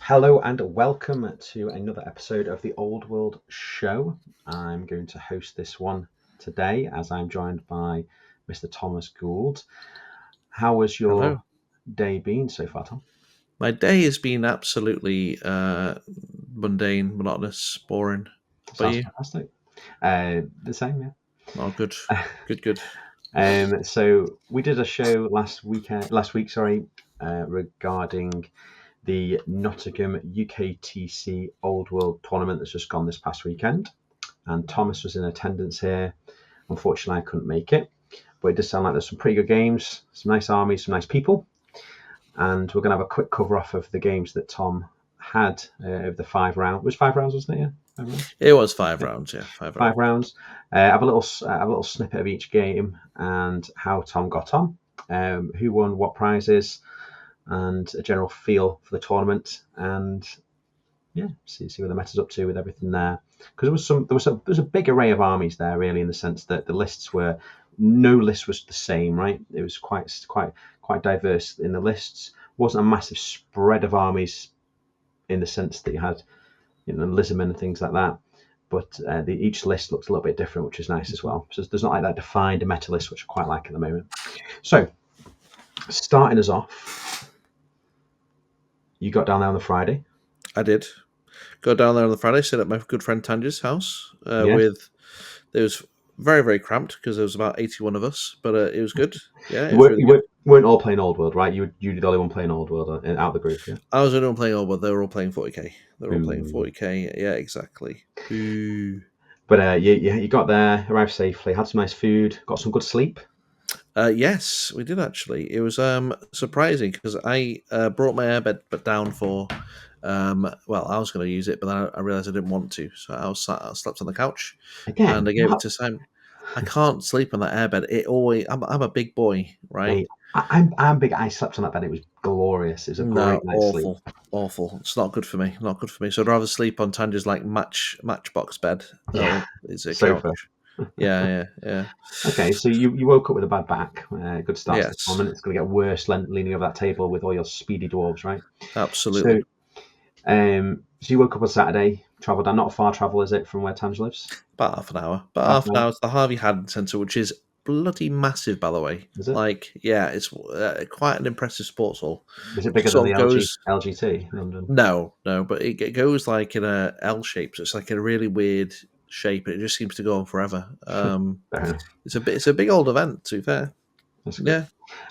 Hello and welcome to another episode of the Old World Show. I'm going to host this one today as I'm joined by Mr. Thomas Gould. How has your Hello. day been so far, Tom? My day has been absolutely mundane, monotonous, boring. How about Sounds you? fantastic. The same, yeah. Oh, good, good. So we did a show last week, regarding the Nottingham UKTC Old World Tournament that's just gone this past weekend. And Thomas was in attendance here. Unfortunately, I couldn't make it, but it does sound like there's some pretty good games, some nice armies, some nice people. And we're going to have a quick cover off of the games that Tom had over the 5 rounds. It was 5 rounds, wasn't it? Yeah, 5 rounds. It was 5 rounds, yeah, 5 rounds. 5 rounds. Have a little snippet of each game and how Tom got on, who won what prizes, and a general feel for the tournament. And yeah, see where the meta's up to with everything there. Because there was a big array of armies there, really, in the sense that no list was the same, right? It was quite diverse in the lists. It wasn't a massive spread of armies in the sense that you had, Lizardmen and things like that. But each list looks a little bit different, which is nice as well. So there's not like that defined meta list, which I quite like at the moment. So starting us off, you got down there on the Friday. I did go down there on the Friday, sit at my good friend Tanja's house. It was very, very cramped because there was about 81 of us, but it was good. Yeah, it was really good. Weren't all playing Old World, right? You did the only one playing Old World out of the group, yeah? I was the only one playing Old World. They were all playing 40k. They were all playing 40k. Yeah, exactly. Ooh. But you got there, arrived safely, had some nice food, got some good sleep. Yes, we did actually. It was surprising because I brought my airbed but down for. Well, I was going to use it, but then I realized I didn't want to, so I slept on the couch. Again, and I gave it to Sam. I can't sleep on that airbed. I'm a big boy, right? Mate, I'm big. I slept on that bed. It was glorious. It was a great night's sleep. Awful. It's not good for me. Not good for me. So I'd rather sleep on Tanja's like matchbox bed. Yeah, it's a sofa. couch. Yeah. Okay, so you woke up with a bad back. Good start to the Yes. tournament. It's going to get worse leaning over that table with all your speedy dwarves, right? Absolutely. So you woke up on Saturday, travelled down. Not a far travel, is it, from where Tanja lives? About half an hour. Half an hour to the Harvey Haddon Centre, which is bloody massive, by the way. Is it? Like, yeah, it's quite an impressive sports hall. Is it bigger than the LGT London? No, but it goes like in a L shape, so it's like a really weird shape. It just seems to go on forever. It's a big old event, to be fair. That's good.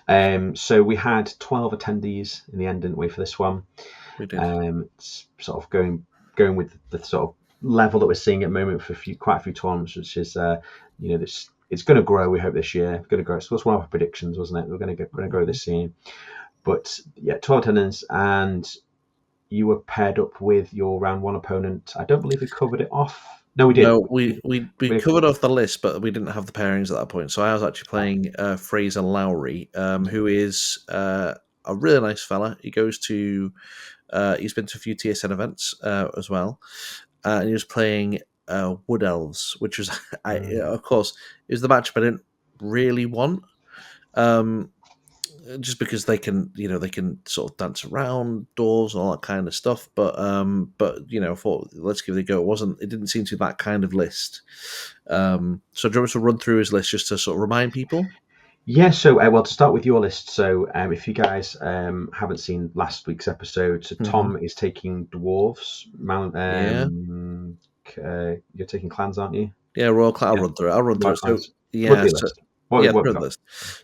Yeah. So we had 12 attendees in the end, didn't we, for this one? We did. Sort of going with the sort of level that we're seeing at the moment for quite a few tournaments, which is it's going to grow. We hope this year. It's going to grow. So that's one of our predictions, wasn't it? We're going to grow this year. But yeah, 12 attendants, and you were paired up with your round one opponent. I don't believe we covered it off. No, we did. No, we covered off the list, but we didn't have the pairings at that point. So I was actually playing Fraser Lowry, who is a really nice fella. He goes to he's been to a few TSN events as well, and he was playing Wood Elves, which was of course it was the matchup I didn't really want. Just because they can sort of dance around doors and all that kind of stuff, but I thought let's give it a go. It didn't seem to be that kind of list. So do you want me to run through his list just to sort of remind people? Yeah, so well, to start with your list, so if you guys haven't seen last week's episode, so Tom is taking dwarves. You're taking clans, aren't you? Yeah, Royal Clan. I'll run through it. So,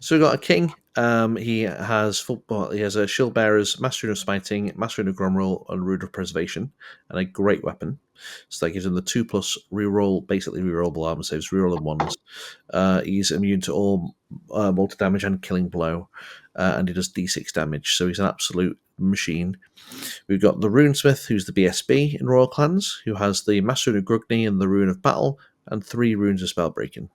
so we got a king. He has football. He has a shield bearers, master of smiting, master of grumroll, and root of preservation, and a great weapon. So that gives him the 2+ reroll, basically rerollable armor saves, reroll and ones. He's immune to all multi damage and killing blow, and he does d6 damage. So he's an absolute machine. We've got the runesmith, who's the BSB in Royal Clans, who has the master of Grugni and the rune of battle, and 3 runes of spell breaking.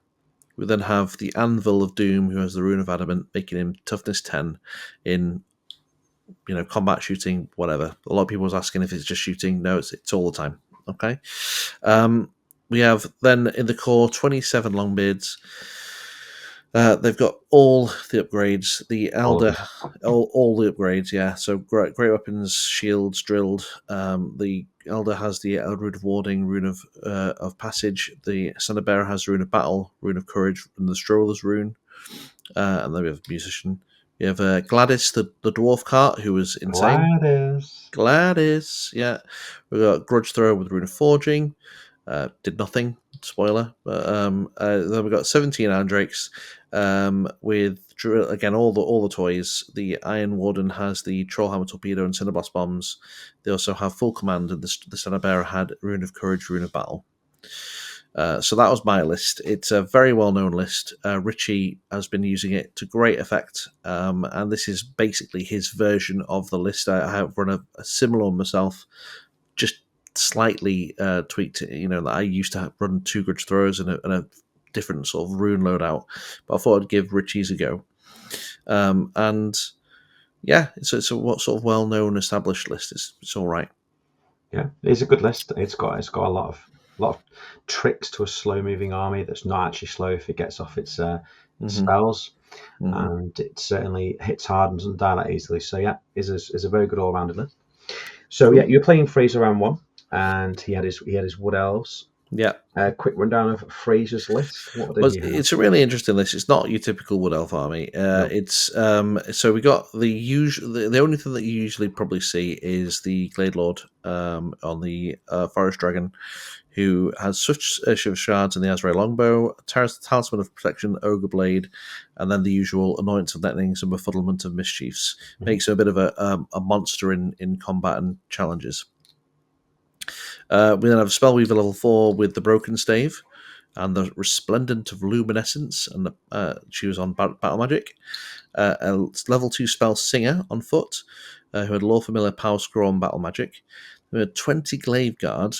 We then have the Anvil of Doom, who has the Rune of Adamant, making him toughness 10 in, combat, shooting, whatever. A lot of people was asking if it's just shooting. No, it's all the time. Okay. We have then in the core 27 Longbeards, They've got all the upgrades, the All of Elder, them. all the upgrades, yeah. So great weapons, shields, drilled. The Elder has the Rune of Warding, Rune of Passage. The Standard Bearer has Rune of Battle, Rune of Courage, and the Stroller's Rune. And then we have Musician. We have Gladys, the dwarf cart, who was insane. Gladys, yeah. We got Grudge Thrower with Rune of Forging. Did nothing. Spoiler. But then we got 17 Iron Drakes with again all the toys. The Iron Warden has the Trollhammer Torpedo and Cinderblast bombs. They also have full command, and the Standard Bearer had Rune of Courage, Rune of Battle. So that was my list. It's a very well-known list. Richie has been using it to great effect, and this is basically his version of the list. I have run a similar one myself, just slightly tweaked. That I used to run 2 Grudge Throwers and a different sort of rune loadout, but I thought I'd give Richie's a go. And yeah, it's a what sort of well-known established list. It's all right. Yeah, it's a good list. It's got a lot of tricks to a slow moving army that's not actually slow if it gets off its spells, and it certainly hits hard and doesn't die that easily. So yeah, is a very good all rounded list. So yeah, you're playing Fraser round 1, and he had his Wood Elves. Yeah. Quick rundown of Fraser's list. What did he have? It's a really interesting list. It's not your typical Wood Elf army. No. It's so we got the usual. The only thing that you usually probably see is the Glade Lord on the Forest Dragon, who has such Shiver Shards and the Azrael Longbow, Talisman of Protection, Ogre Blade, and then the usual Annoyance of Nettlings and Befuddlement of Mischiefs. Makes him a bit of a monster in combat and challenges. We then have Spellweaver level 4 with the Broken Stave and the Resplendent of Luminescence, and she was on Battle Magic. A level 2 Spell Singer on foot, who had Lore Familiar, Power Scroll, and Battle Magic. We had 20 Glaive Guard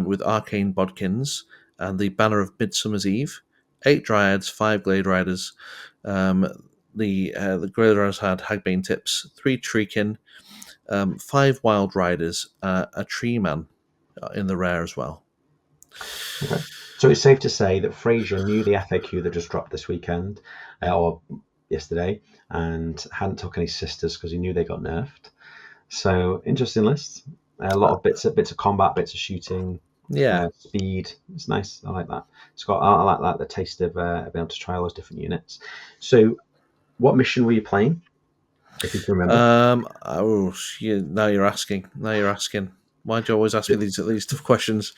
with Arcane Bodkins and the Banner of Midsummer's Eve. 8 Dryads, 5 Glade Riders. The Glade Riders had Hagbane Tips, 3 Treekin, 5 Wild Riders, a Tree Man in the rare as well. Okay. So it's safe to say that Fraser knew the FAQ that just dropped this weekend or yesterday, and hadn't took any sisters because he knew they got nerfed. So interesting list. A lot of bits of combat, bits of shooting, speed. It's nice. I like that. I like that, the taste of being able to try all those different units. So, what mission were you playing? If you can remember. Now you're asking. Why do you always ask me these tough questions?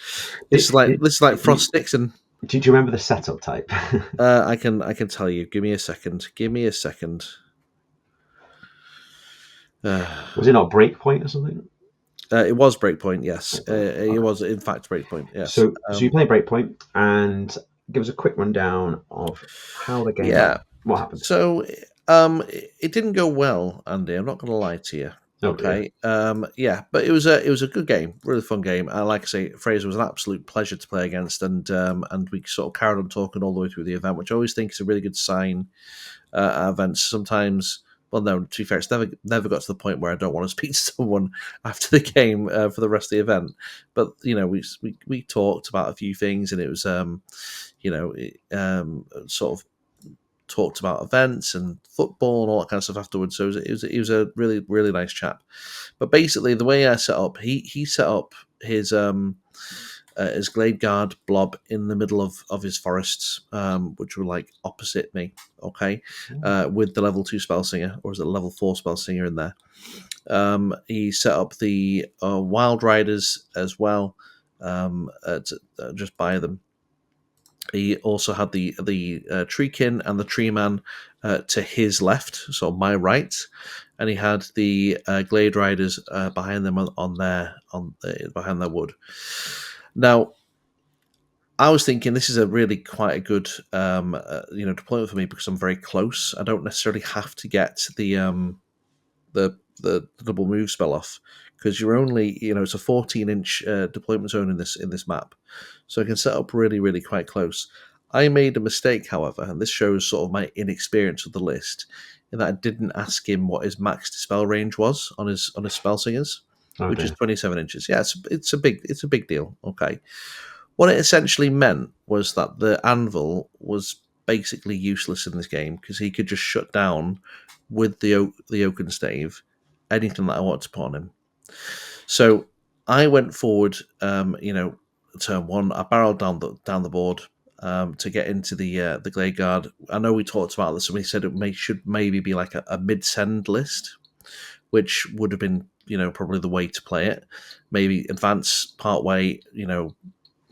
This is like Frost Sticks and. Do you remember the setup type? I can tell you. Give me a second. Was it not Breakpoint or something? It was Breakpoint, yes. It was in fact Breakpoint, yes. So you play Breakpoint, and give us a quick rundown of how the game went. What happened? So it didn't go well, Andy. I'm not going to lie to you. Okay. But it was a good game, really fun game. Like I say, Fraser was an absolute pleasure to play against, and we sort of carried on talking all the way through the event, which I always think is a really good sign at events. Sometimes, well, no, to be fair, it's never got to the point where I don't want to speak to someone after the game for the rest of the event. But we talked about a few things, and it was sort of talked about events and football and all that kind of stuff afterwards. So it was a really, really nice chap. But basically, the way I set up, he set up his Glade Guard blob in the middle of his forests, which were like opposite me, okay, with the level 2 Spell Singer, or is it a level 4 Spell Singer in there? He set up the Wild Riders as well, just by them. He also had the Treekin and the Tree Man to his left, so my right, and he had the Glade Riders behind them behind their wood. Now, I was thinking this is a really quite a good deployment for me because I'm very close. I don't necessarily have to get the double move spell off, because you're only it's a 14-inch deployment zone in this map, so I can set up really, really quite close. I made a mistake, however, and this shows sort of my inexperience with the list, in that I didn't ask him what his max dispel range was on his Spell Singers, which is 27 inches. Yeah, it's a big deal. Okay, what it essentially meant was that the anvil was basically useless in this game because he could just shut down with the oaken stave anything that I want to put on him. So I went forward, turn one. I barreled down the board to get into the Glade Guard. I know we talked about this, and we said should maybe be like a mid-send list, which would have been probably the way to play it. Maybe advance part way,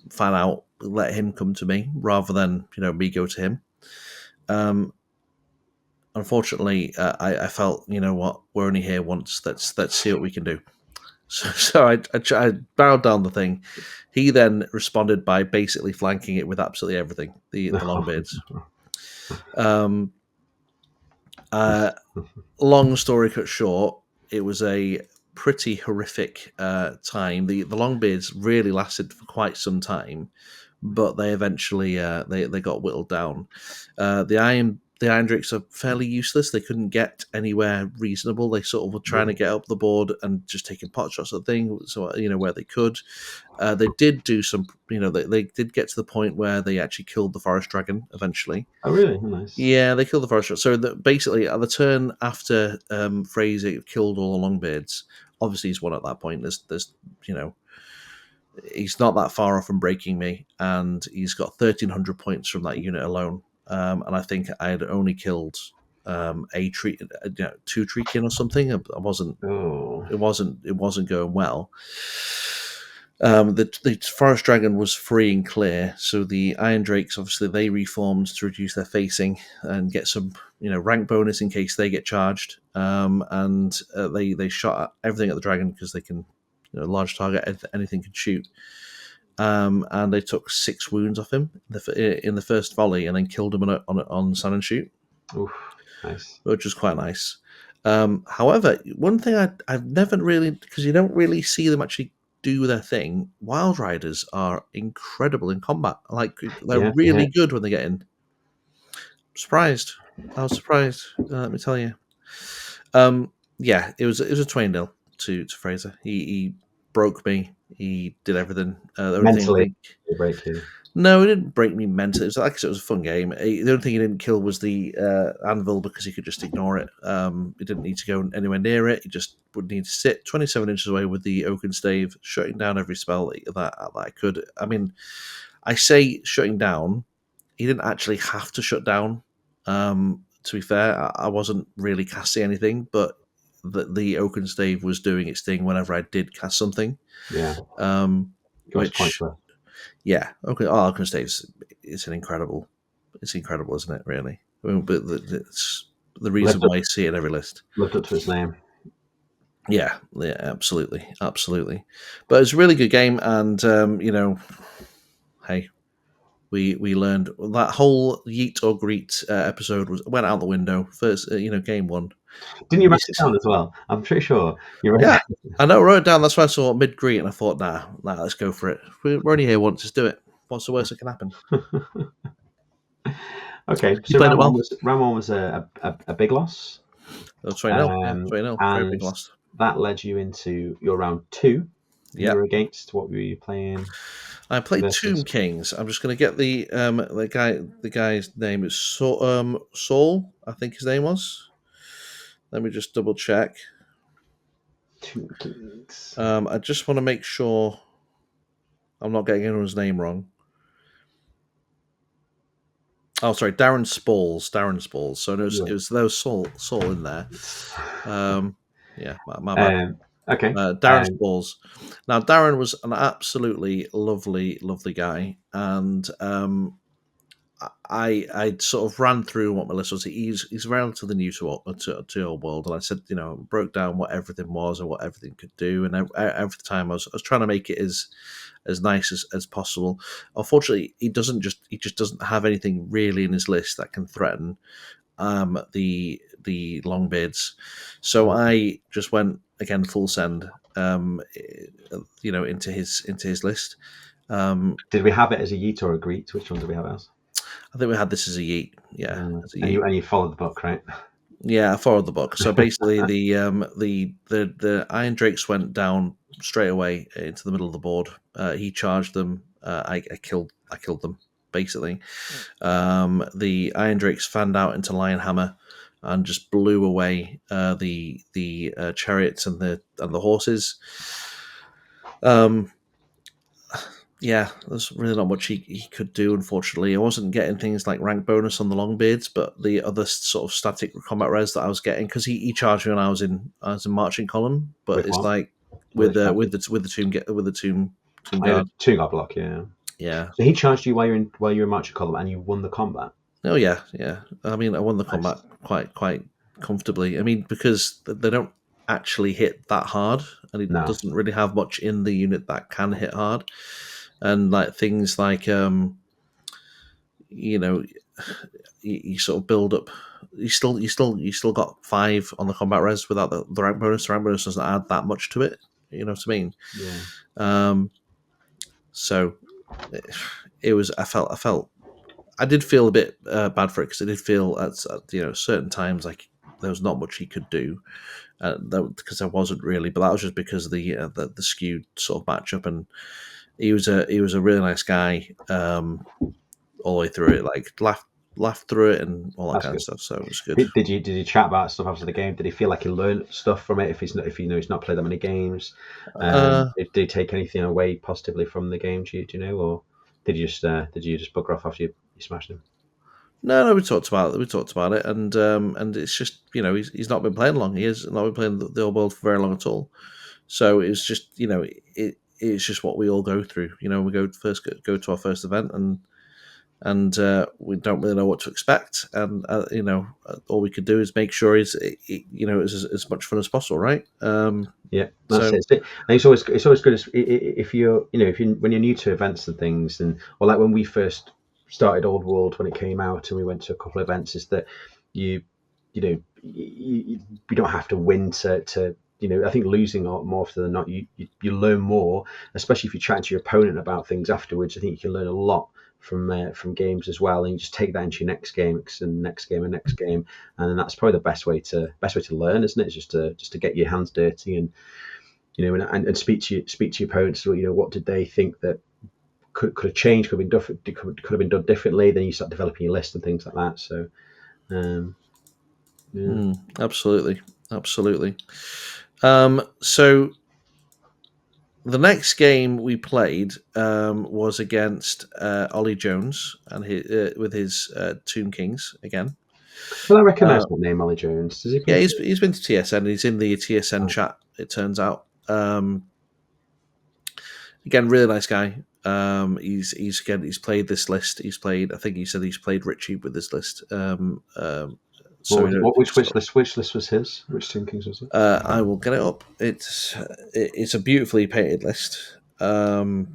fan out, let him come to me rather than me go to him. Unfortunately, I felt what, we're only here once. Let's see what we can do. So I barreled down the thing. He then responded by basically flanking it with absolutely everything. The Longbeards. Long story cut short, it was a pretty horrific time. The Longbeards really lasted for quite some time, but they eventually they got whittled down. The Iron Drakes are fairly useless. They couldn't get anywhere reasonable. They sort of were trying to get up the board and just taking pot shots at the thing, so where they could. They did do some, they did get to the point where they actually killed the Forest Dragon eventually. Oh, really? Nice. Yeah, they killed the Forest Dragon. So basically, at the turn after Fraser killed all the Longbeards, obviously he's won at that point. There's he's not that far off from breaking me, and he's got 1,300 points from that unit alone. And I think I had only killed a tree, 2 Treekin or something. I wasn't. Oh. It wasn't going well. The Forest Dragon was free and clear, so the Iron Drakes obviously they reformed to reduce their facing and get some rank bonus in case they get charged. And they shot at everything at the dragon because they can large target, anything can shoot. And they took 6 wounds off him in the first volley, and then killed him on Sun and Shoot. Oof, nice. Which was quite nice. However, one thing I've never really, because you don't really see them actually do their thing. Wild Riders are incredible in combat. Like they're really good when they get in. Surprised. I was surprised. Let me tell you. It was a 20-0 to Fraser. He broke me. He did everything. Mentally, he break you. No, he didn't break me mentally. It was like I said, it was a fun game. The only thing he didn't kill was the anvil because he could just ignore it. He didn't need to go anywhere near it. He just would need to sit 27 inches away with the oaken stave, shutting down every spell that I could. I mean, I say shutting down. He didn't actually have to shut down. To be fair, I wasn't really casting anything, but the oaken stave was doing its thing whenever I did cast something. Yeah. Which. Yeah, okay. Oh, Oaken Stave's it's incredible, isn't it? Really, I mean, but it's the reason why you see it in every list. Lived up to its name. Yeah, absolutely. But it's a really good game, and hey, we learned that whole Yeet or Greet episode went out the window. First, game 1. Didn't you write it down as well? I'm pretty sure you wrote. Yeah, I know. I wrote it down. That's why I saw mid Greet, and I thought, nah, let's go for it. We're only here once. Let's do it. What's the worst that can happen? Okay, so round one was a big loss. That's 20-0. 20-0. Very big loss. That led you into your round 2. Yeah. You were against. What were you playing? I played Tomb Kings. I'm just going to get the guy's name is Saul. I think his name was. Let me just double check. Tomb Kings. I just want to make sure I'm not getting anyone's name wrong. Oh, sorry, Darren Spalls. So there was Saul in there. Yeah, my bad. Okay. Darren Spalls. Now, Darren was an absolutely lovely guy, and I sort of ran through what my list was. He's relatively new to our world, and I said, broke down what everything was and what everything could do, and every time I was trying to make it as nice as possible. Unfortunately, he just doesn't have anything really in his list that can threaten the Longbeards. So I just went again full send, into his list. Did we have it as a Yeet or a Greet? Which one did we have as? I think we had this as a Yeet. Yeah, as a Yeet. And you followed the book, right? Yeah, I followed the book. So basically, the Iron Drakes went down straight away into the middle of the board. He charged them. I killed them basically. The Iron Drakes fanned out into Lion Hammer and just blew away the chariots and the horses. Yeah, there's really not much he could do, unfortunately. I wasn't getting things like rank bonus on the Longbeards, but the other sort of static combat res that I was getting, because he charged me when I was in marching column, but With it's what? like With with the the tomb I had a guard. two guard block, yeah. Yeah. So he charged you while you were in marching column, and you won the combat. Oh yeah, yeah. I mean, I won the combat Nice. quite comfortably. I mean, because they don't actually hit that hard, and it No, doesn't really have much in the unit that can hit hard, and like things like you know, you sort of build up. You still got 5 on the combat res without the rank bonus. The rank bonus doesn't add that much to it. You know what I mean? yeah, So it was. I did feel a bit bad for it, because I did feel at certain times like there was not much he could do, because there wasn't really. But that was just because of the skewed sort of matchup, and he was a really nice guy all the way through it. Like laughed through it and all that that's kind of good. stuff. So it was good. Did you chat about stuff after the game? Did he feel like he learned stuff from it? If he's not played that many games, Uh, did he take anything away positively from the game? Do you know, or did you just bugger off after you smashed him? no, we talked about it, and it's just he's not been playing long. He has not been playing the old world for very long at all. So it was just it's just what we all go through. We go to our first event, and we don't really know what to expect, and all we could do is make sure it's as much fun as possible, right? Yeah, that's So it. And it's always good if you're when you're new to events and things, or like when we first started Old World when it came out and we went to a couple of events, is that you you know you don't have to win to I think losing more often than not you learn more, especially if you chat to your opponent about things afterwards. I think you can learn a lot from games as well, and you just take that into your next game and next game and next game, and then that's probably the best way to learn, isn't it? It's just to get your hands dirty and and speak to your opponents. What did they think that could have changed, could have been different, could have been done differently. Then you start developing your list and things like that. So yeah. absolutely. So the next game we played was against Ollie Jones and with his Tomb Kings again. Well, I recognise that name, Ollie Jones. Does he Yeah, play? he's been to TSN. He's in the TSN chat. It turns out. Again, really nice guy. He's played this list. I think he said he's played Richie with this list. Which list was his? Which Team Kings was it? I will get it up. It's a beautifully painted list. Let's have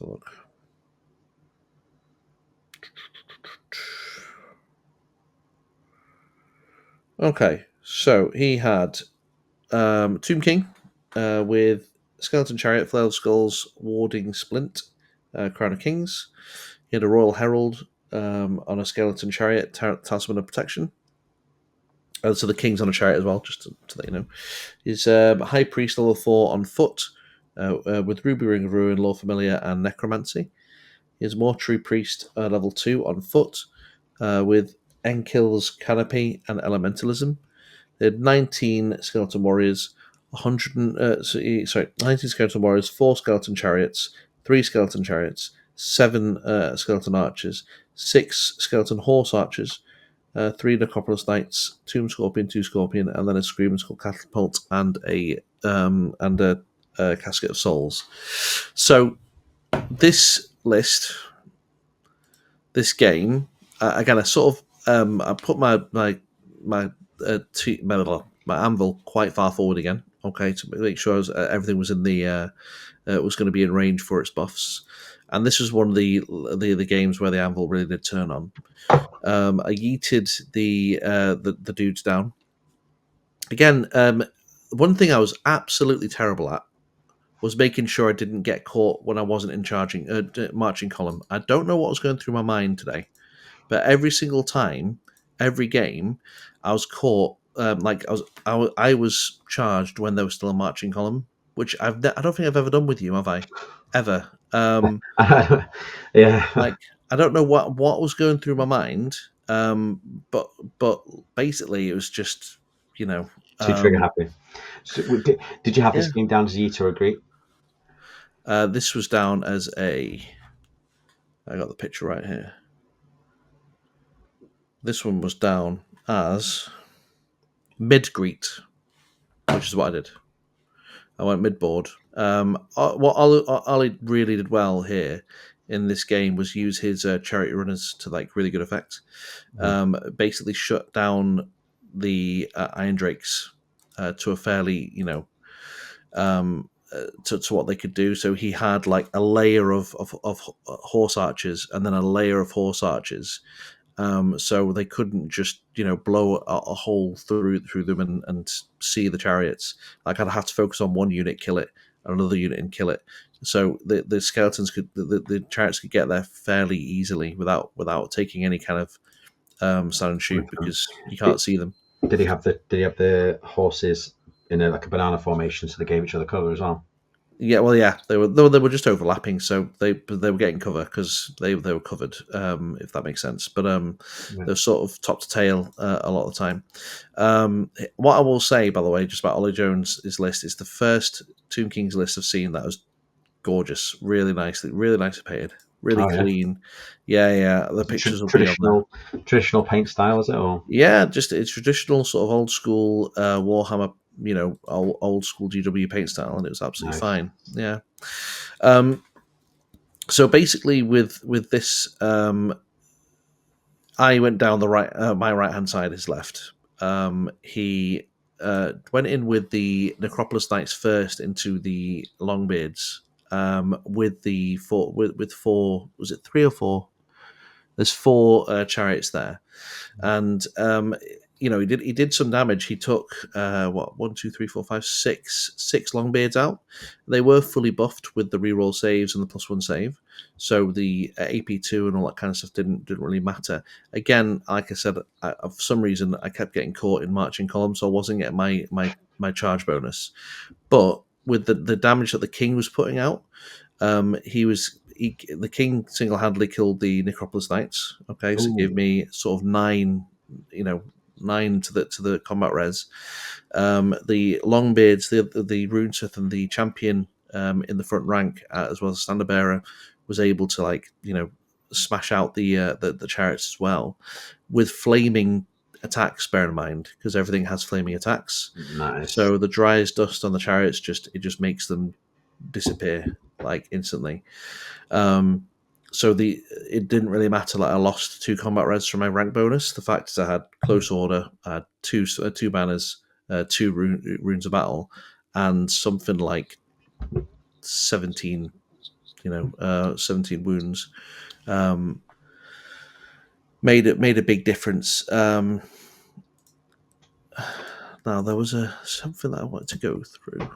a look. Okay, so he had Tomb King with Skeleton Chariot, Flail of Skulls, Warding Splint, Crown of Kings. He had a Royal Herald on a Skeleton Chariot, Talisman of Protection. So the King's on a chariot as well, just to let you know. His High Priest level 4 on foot, with Ruby Ring of Ruin, Lore Familiar, and Necromancy. He has Mortuary Priest level 2 on foot, with Enkil's Canopy and Elementalism. They had 19 Skeleton Warriors, 19 Skeleton Warriors, 4 Skeleton Chariots, 3 Skeleton Chariots, 7 Skeleton Archers, 6 Skeleton Horse Archers, 3 Necropolis Knights, 2 Scorpion, 2 Scorpion, and then a Scream Skull Catapult and a Casket of Souls. So this list, this game, again, I sort of I put my anvil quite far forward again. Okay, to make sure everything was in the was going to be in range for its buffs, and this was one of the games where the anvil really did turn on. I yeeted the dudes down again. One thing I was absolutely terrible at was making sure I didn't get caught when I wasn't in marching column. I don't know what was going through my mind today, but every single time, every game, I was caught. I was charged when there was still a marching column, which I don't think I've ever done with you, have I? Ever? Yeah. Like, I don't know what was going through my mind, but basically it was just, you know, Too trigger happy. So, did you have yeah. this game down as a yeet or a greet? This was down as a. I got the picture right here. This one was down as mid greet, which is what I did. I went mid board. What Ollie really did well here in this game was use his charity runners to like really good effect. Basically, shut down the Iron Drakes to a fairly, to what they could do. So he had like a layer of horse archers and then a layer of horse archers. So they couldn't just blow a hole through them and see the chariots. Like I'd have to focus on one unit, kill it, another unit, and kill it. So the skeletons the chariots could get there fairly easily without taking any kind of stand and shoot because you can't Did, see them. did he have the horses in like a banana formation, so they gave each other cover as well? Yeah, well, yeah, they were just overlapping, so they were getting cover because they were covered, if that makes sense. But Yeah. they're sort of top to tail a lot of the time. What I will say, by the way, just about Ollie Jones' list is the first Tomb Kings list I've seen that was gorgeous, really nicely painted, really Oh yeah. clean. Yeah, the pictures will be on there. Traditional paint style, is it? Or Yeah, just it's traditional sort of old school Warhammer, old school GW paint style, and it was absolutely nice. fine. Yeah. Um, so basically, with this, I went down the right, my right hand side, his left. He went in with the Necropolis Knights first into the Longbeards. With the four, with four, was it three or four? There's four chariots there, and he did some damage. He took what, 1, 2, 3, 4, 5, 6 Longbeards out. They were fully buffed with the reroll saves and the +1 save, so the AP2 and all that kind of stuff didn't really matter. Again, like I said, for some reason I kept getting caught in marching column, so I wasn't getting my charge bonus. But with the damage that the king was putting out, the king single handedly killed the Necropolis Knights. Okay, so it gave Ooh. me sort of 9, 9 to the combat res. The Longbeards, the Runesmith and the champion in the front rank, as well as standard bearer, was able to smash out the chariots as well with flaming attacks. Bear in mind, because everything has flaming attacks. Nice. So the driest dust on the chariots just makes them disappear like instantly. So it didn't really matter. Like I lost 2 combat res from my rank bonus. The fact is I had close order, I had two banners, 2 runes of battle, and something like 17, 17 wounds. Made a big difference. Now there was something that I wanted to go through.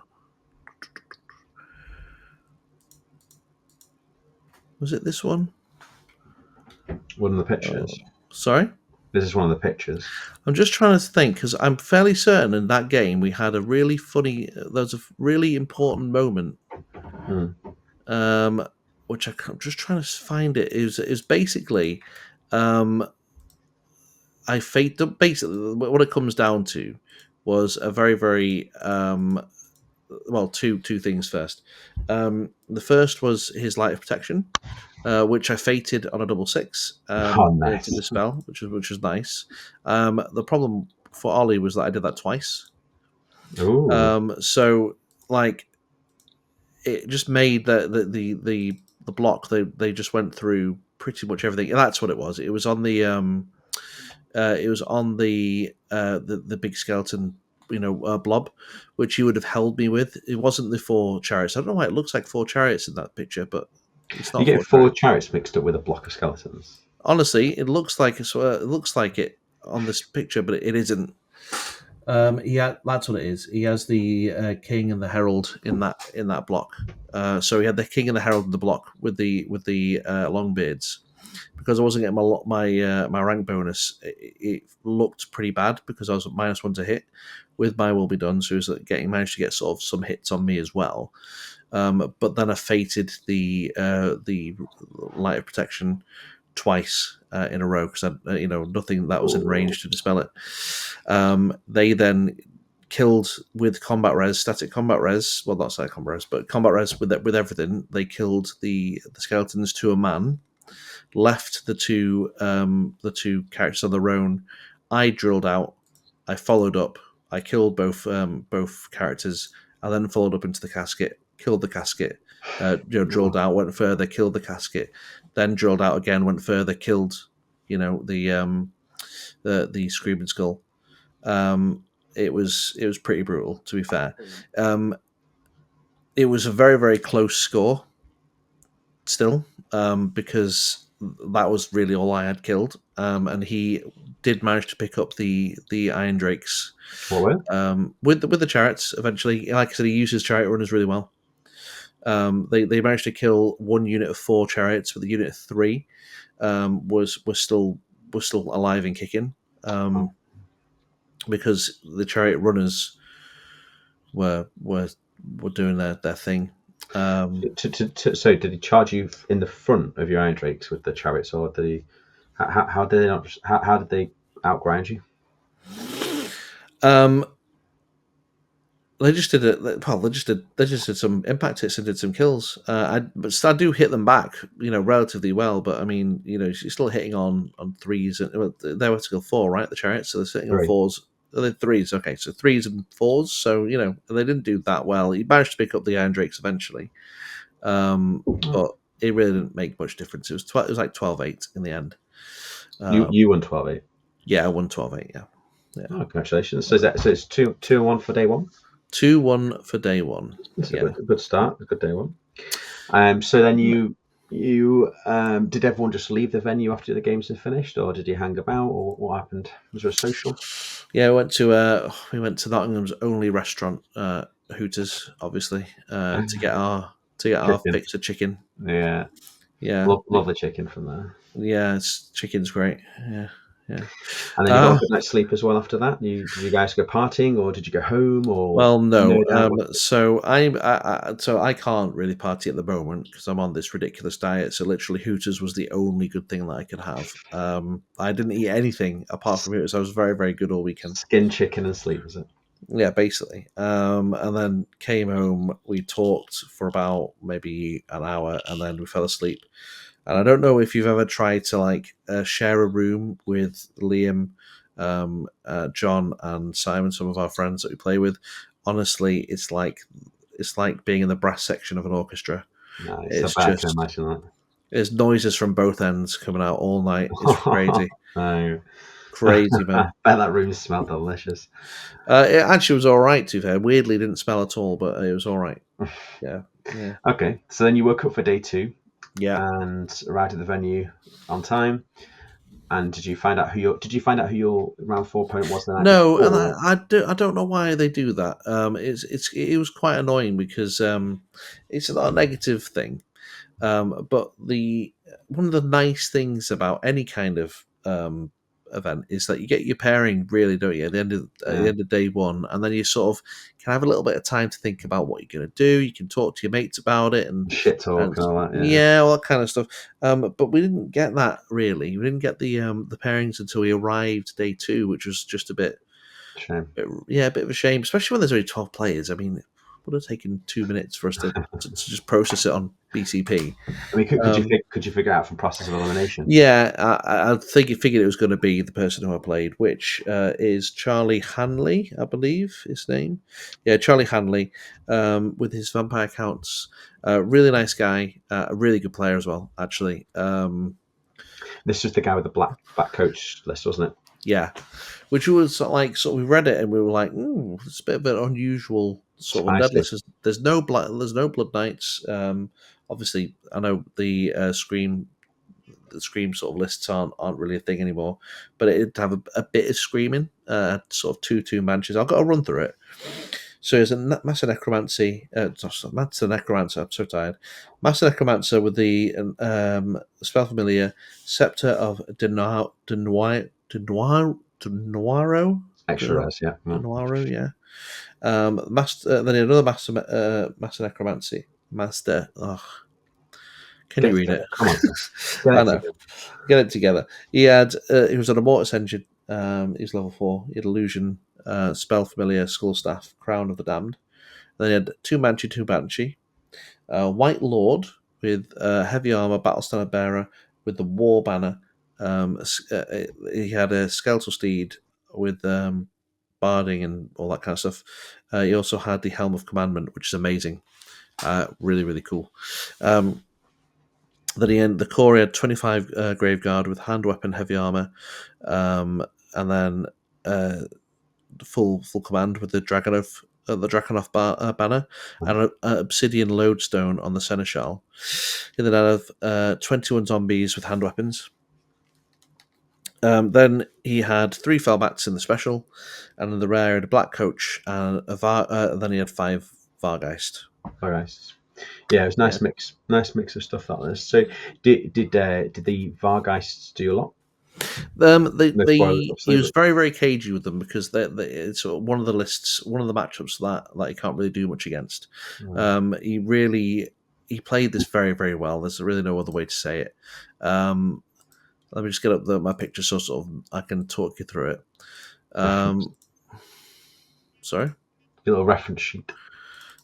Was it this one? One of the pictures. Sorry? This is one of the pictures. I'm just trying to think because I'm fairly certain in that game we had a really funny. There was a really important moment, which I'm just trying to find it. It was basically, I faked. Basically, what it comes down to was a very very well two things first. The first was his light of protection, which I fated on a double 6 Oh, nice. to dispel, which was nice. The problem for Ollie was that I did that twice. Ooh. So like it just made the block they just went through pretty much everything. That's what it was. It was on the the big skeleton blob, which he would have held me with. It wasn't the 4 chariots. I don't know why it looks like 4 chariots in that picture, but it's You not get 4 4 chariots. chariots mixed up with a block of skeletons. Honestly, it looks like it on this picture, but it isn't. That's what it is. He has the king and the herald in that block. So he had the king and the herald in the block with the Longbeards. Because I wasn't getting my rank bonus, it looked pretty bad because I was at -1 to hit. With my will be done, so he was managed to get sort of some hits on me as well. but then I fated the light of protection twice in a row because nothing that was in range to dispel it. They then killed with combat res, static combat res. Well, not static combat res, but combat res with everything. They killed the skeletons to a man, left the two characters on their own. I drilled out. I followed up. I killed both characters. I then followed up into the casket, killed the casket, drilled out, went further, killed the casket, then drilled out again, went further, killed, the screaming skull. It was pretty brutal, to be fair. It was a very, very close score still, because that was really all I had killed. And he did manage to pick up the Iron Drakes with the chariots eventually. Like I said, he uses chariot runners really well. They managed to kill one unit of 4 chariots, but the unit of 3 was still alive and kicking. Because the chariot runners were doing their thing. So did he charge you in the front of your Iron Drakes with the chariots, or did he? How did they outgrind you? They just did it. Well, they just did some impact hits and did some kills. But I do hit them back, relatively well. But I mean, you're still hitting on 3s, and they were to go 4, right? The chariots, so they're sitting on 4s. They're 3s, okay, so 3s and 4s. So they didn't do that well. He managed to pick up the Iron Drakes eventually, but it really didn't make much difference. It was like 12-8 in the end. You won 12-8. Yeah, I won 12-8. Yeah. Oh, congratulations! So it's 2-1 for day 1. 2-1 for day 1. That's a good start. A good day 1. So then you did everyone just leave the venue after the games had finished, or did you hang about, or what happened? Was there a social? Yeah, we went to Nottingham's only restaurant, Hooters, obviously, to get our fix of chicken. Yeah. Love the chicken from there. Yeah, chicken's great. Yeah. And then you got a good night's sleep as well after that. Did you guys go partying, or did you go home? Or well, no. So I can't really party at the moment because I'm on this ridiculous diet. So literally, Hooters was the only good thing that I could have. I didn't eat anything apart from Hooters. I was very, very good all weekend. Skin, chicken, and sleep, was it? Yeah, basically. And then came home. We talked for about maybe an hour, and then we fell asleep. And I don't know if you've ever tried to share a room with Liam, John, and Simon, some of our friends that we play with. Honestly, it's like being in the brass section of an orchestra. Nice. It's I can imagine that. There's noises from both ends coming out all night. It's crazy. No. Crazy, man. I bet that room smelled delicious. It actually was all right, to be fair. Weirdly, didn't smell at all, but it was all right. Yeah. Okay, so then you woke up for day 2. Yeah, and arrived at the venue on time. And did you find out who your round 4 opponent was? No, and I don't know why they do that. It was quite annoying because it's not a negative thing, but one of the nice things about any kind of event is that you get your pairing, really, don't you? At the end of day 1, and then you sort of can have a little bit of time to think about what you're going to do. You can talk to your mates about it and shit talk and all that. Yeah, all that kind of stuff. But we didn't get that really. We didn't get the pairings until we arrived day 2, which was just a bit. Shame. A bit of a shame, especially when there's only 12 players. I mean, it would have taken 2 minutes for us to just process it on BCP. I mean, could you figure out from process of elimination? Yeah, I think you figured it was going to be the person who I played, which is Charlie Hanley, I believe his name. Yeah, Charlie Hanley, with his vampire counts. Really nice guy, a really good player as well, actually. This was the guy with the black coach list, wasn't it? Yeah, which was we read it and we were like, it's a bit of an unusual sort of dead list. There's no blood knights. Obviously, I know the scream sort of lists aren't really a thing anymore, but it did have a bit of screaming, sort of 2/2 matches. I've got to run through it. So there's a Master Necromancy, Master Necromancer. I'm so tired. Master Necromancer with the spell familiar Scepter of Denuaro. Extra res, yeah. Denuaro, yeah. Then another Master Necromancy Master. Oh, can you read it? Come on, sir. Get I it know. together. Get it together. He had. He was on a Mortis engine. He was level 4. He had Illusion, Spell Familiar, Skull Staff, Crown of the Damned. Then he had 2 Manchi, 2 Banshee. White Lord with heavy armor, battle standard bearer with the war banner. He had a skeletal steed with barding and all that kind of stuff. He also had the helm of commandment, which is amazing. Really, really cool. Then he had the core. He had 25 Graveguard with hand weapon, heavy armor, and then full command with the Draconov banner and an obsidian lodestone on the seneschal. He then had 21 zombies with hand weapons. Then he had 3 Felbats in the special, and in the rare, he had a black coach, and then he had 5 Vargeist. Vargeist. Yeah, it was nice mix. Nice mix of stuff that was. So, did the Vargeists do a lot? He was very, very cagey with them because it's one of the lists, one of the matchups that he can't really do much against. He played this very, very well. There's really no other way to say it. Let me just get up my picture so sort of I can talk you through it. Sorry? Your little reference sheet.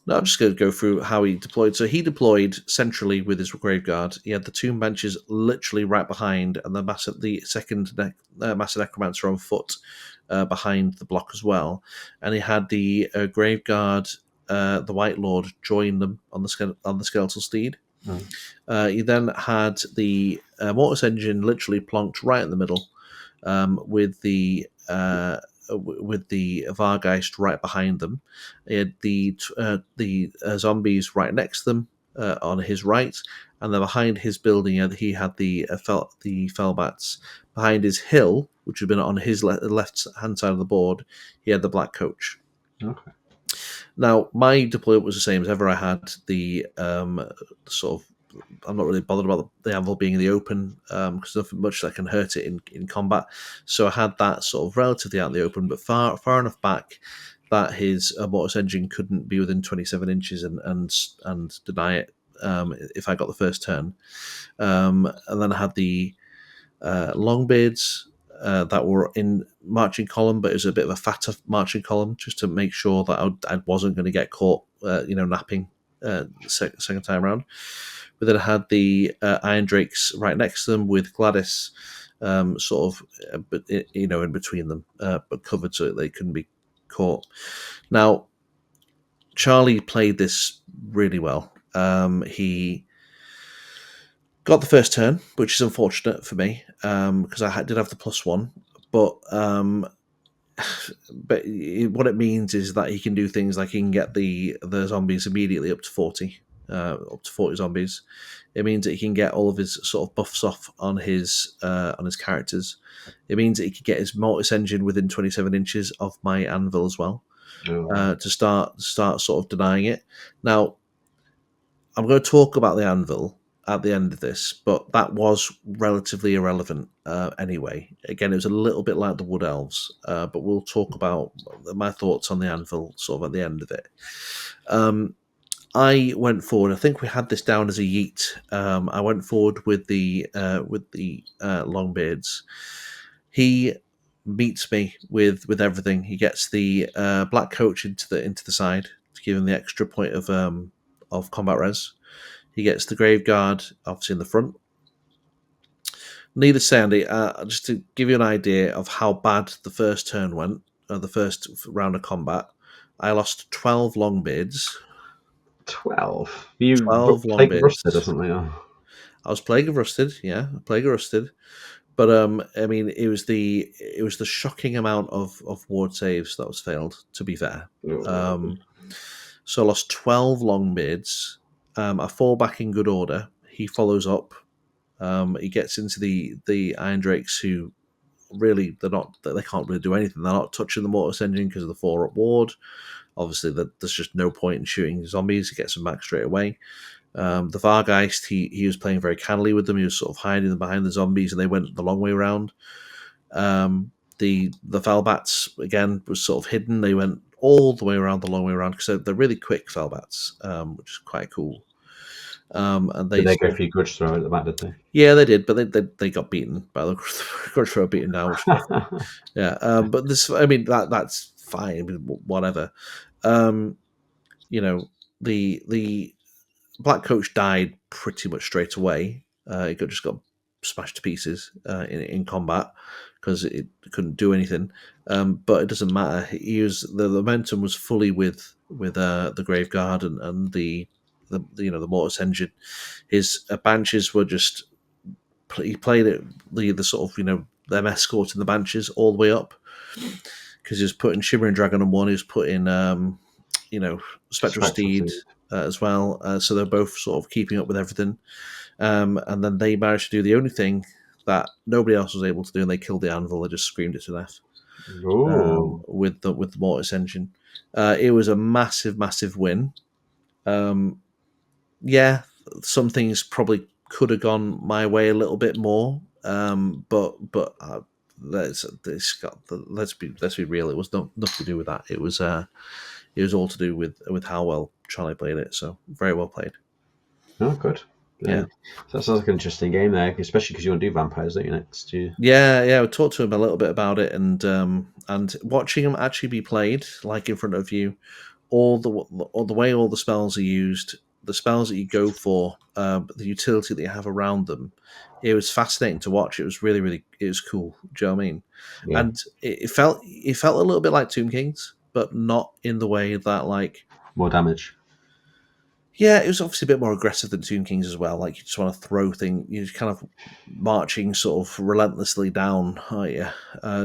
No, I'm just going to go through how he deployed. So he deployed centrally with his Graveguard. He had the 2 benches literally right behind, and the second Master Necromancer on foot behind the block as well. And he had the Graveguard, the White Lord, join them on the skeletal steed. He then had the Mortis engine literally plonked right in the middle, with the Vargeist right behind them. He had the zombies right next to them on his right, and then behind his building he had the Felbats. Behind his hill, which had been on his left hand side of the board, he had the black coach. Okay. Now, my deployment was the same as ever. I had the sort of. I'm not really bothered about the anvil being in the open because nothing much that can hurt it in combat. So I had that sort of relatively out in the open, but far enough back that his Mortis engine couldn't be within 27 inches and deny it if I got the first turn. And then I had the Longbeards that were in marching column, but it was a bit of a fatter marching column just to make sure that I wasn't going to get caught, napping second time around. But then I had the Iron Drakes right next to them with Gladys in between them, but covered so that they couldn't be caught. Now, Charlie played this really well. He got the first turn, which is unfortunate for me because I did have the +1, but what it means is that he can do things like he can get the zombies immediately up to 40 zombies. It means that he can get all of his sort of buffs off on his characters. It means that he can get his Mortis engine within 27 inches of my anvil as well, to start sort of denying it. Now, I'm going to talk about the anvil at the end of this, but that was relatively irrelevant anyway. Again, it was a little bit like the Wood Elves, but we'll talk about my thoughts on the anvil sort of at the end of it. I went forward. I think we had this down as a yeet. I went forward with the Longbeards. He meets me with everything. He gets the black coach into the side to give him the extra point of combat res. He gets the Graveguard obviously in the front. Needless to say, Andy, just to give you an idea of how bad the first turn went, the first round of combat, I lost 12 Longbeards. 12? You 12 Plague of Longbeards. Rusted or something? Or? I was Plague of Rusted, yeah, Plague of Rusted. But I mean, it was the shocking amount of ward saves that was failed, to be fair. So I lost 12 Longbeards. I fall back in good order. He follows up. He gets into the Iron Drakes, who really they can't really do anything. They're not touching the Mortis engine because of the 4-up ward. Obviously, there's just no point in shooting zombies. He gets them back straight away. The Vargeist, he was playing very cannily with them. He was sort of hiding them behind the zombies, and they went the long way around. The Felbats, again, was sort of hidden. They went all the way around the long way around because they're really quick Felbats, which is quite cool. And Did they they go sort of, for your grudge throw at the back, did they? yeah, they did, but they got beaten by the grudge throw beaten down, which yeah. But this, I mean, that's fine. I mean, whatever. You know, the Black Coach died pretty much straight away. Just got smashed to pieces in combat because it couldn't do anything. But it doesn't matter. The momentum was fully with the Graveguard and the the Mortis engine. His Banshees were just he played it the sort of them escorting the Banshees all the way up because he was putting Shimmering Dragon on one. He was putting Spectral Spectral Steed Steed. as well. So they're both sort of keeping up with everything. And then they managed to do the only thing that nobody else was able to do, and they killed the Anvil. They just screamed it to death Ooh. with the Mortis engine. It was a massive, massive win. Yeah, some things probably could have gone my way a little bit more, but let's be real. It was nothing to do with that. It was all to do with how well Charlie played it. So very well played. Oh, good. Yeah. So that sounds like an interesting game there, especially because you want to do vampires, don't you, next? Yeah. I talked to him a little bit about it, and watching him actually be played, like in front of you, all the way all the spells are used, the spells that you go for, the utility that you have around them. It was fascinating to watch. It was really, it was cool. Do you know what I mean? Yeah. And it felt a little bit like Tomb Kings, but not in the way that like. More damage. Yeah, it was obviously a bit more aggressive than Tomb Kings as well. Like you just want to throw things, you're just kind of marching sort of relentlessly down, aren't you,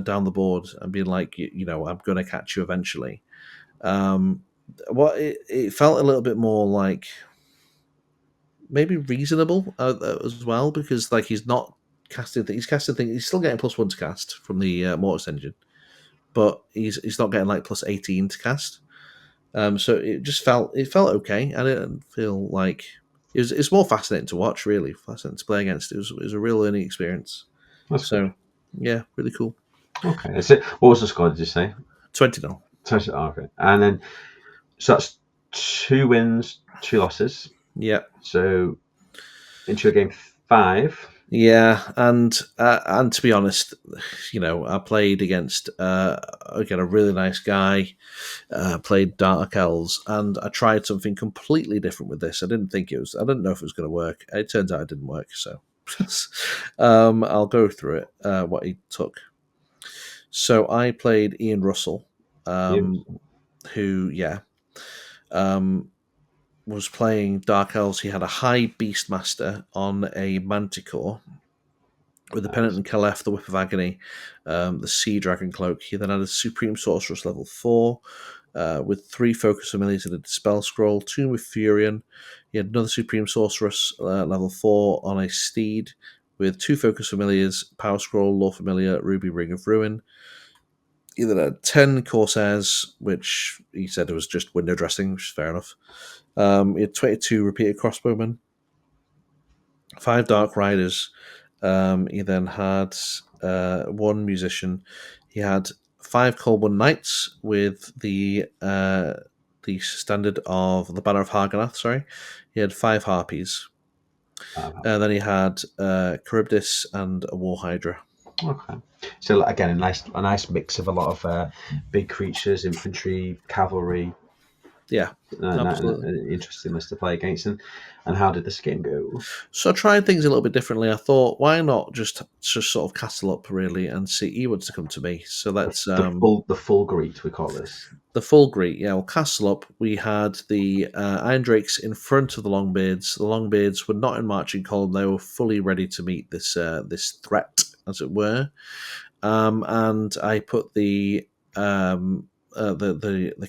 down the board and being like, I'm going to catch you eventually. It felt a little bit more like maybe reasonable as well because like he's not casting things. He's casting things. He's still getting +1 to cast from the Mortis engine, but he's not getting like +18 to cast. So it felt okay. I didn't feel like it's more fascinating to watch, really fascinating to play against. It was a real learning experience. That's So good. yeah, really cool. Okay. That's it. What was the score? Did you say? 20-0. Okay. And then so that's 2 wins, 2 losses. Yeah. So into game 5. Yeah, and to be honest, I played against again a really nice guy, played Dark Elves, and I tried something completely different with this. I didn't know if it was going to work. It turns out it didn't work. So, I'll go through it. What he took. So I played Ian Russell, who was playing Dark Elves. He had a High Beastmaster on a Manticore with the Penitent and Caliph, the Whip of Agony, the Sea Dragon Cloak. He then had a Supreme Sorceress level 4 with 3 Focus Familiars and a Dispel Scroll, 2 with Furion. He had another Supreme Sorceress level 4 on a Steed with 2 Focus Familiars, Power Scroll, Lore Familiar, Ruby Ring of Ruin. He then had 10 Corsairs, which he said was just window dressing, which is fair enough. He had 22 Repeated Crossbowmen, 5 Dark Riders. He then had 1 musician. He had 5 Colburn Knights with the standard of the Banner of Hargonath. Sorry, he had 5 Harpies. And then he had Charybdis and a War Hydra. Okay. So again, a nice mix of a lot of big creatures, infantry, cavalry. Yeah, absolutely. An interesting list to play against. And how did this game go? So I tried things a little bit differently. I thought, why not just sort of castle up really and see he wants to come to me. So that's the full greet, we call this. The full greet, yeah. Well, castle up. We had the Iron Drakes in front of the Longbeards. The Longbeards were not in marching column; they were fully ready to meet this threat, as it were. And I put the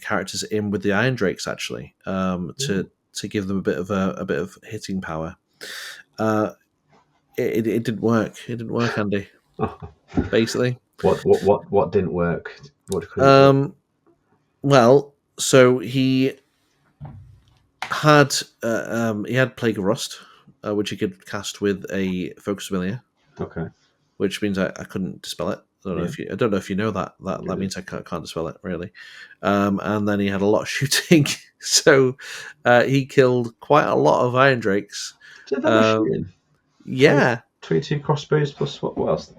characters in with the Iron Drakes actually to give them a bit of hitting power. It didn't work. It didn't work, Andy. Basically, what didn't work? What couldn't work? Well, so he had Plague of Rust, which he could cast with a Focus Familiar. Okay. Which means I couldn't dispel it. I don't know if you know that. That means I can't dispel it really. And then he had a lot of shooting, so he killed quite a lot of Iron Drakes. Did that much shooting? Yeah, 22 crossbows plus what else?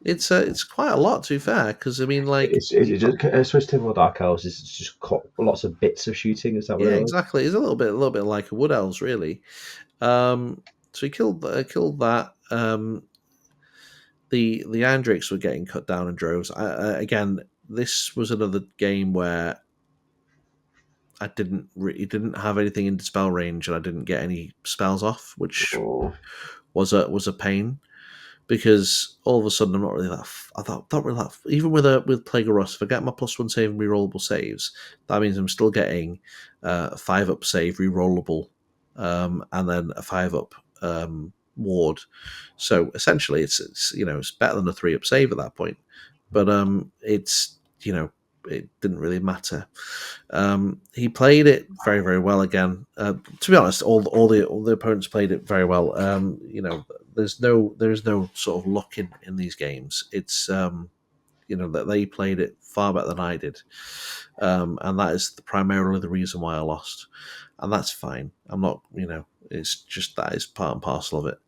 it's quite a lot, to be fair, because I mean, like, It's just Swiss Typical Dark Elves is just lots of bits of shooting. Is that what yeah, it was? exactly. It's a little bit like a Wood Elves, really. So he killed that. The Iron Drakes were getting cut down in droves. Again, this was another game where I didn't have anything in dispel range, and I didn't get any spells off, which Oh, was a pain, because all of a sudden I'm not really that. I thought not really that. Even with Plague of Rust, if I get my +1 save and rerollable saves, that means I'm still getting a 5-up save rerollable, and then a 5-up ward. So essentially, it's better than a 3-up save at that point. But it's it didn't really matter. He played it very, very well again. To be honest, all the opponents played it very well. There's no sort of luck in these games. It's that they played it far better than I did, and that is primarily the reason why I lost, and that's fine. I'm not, it's just that is part and parcel of it.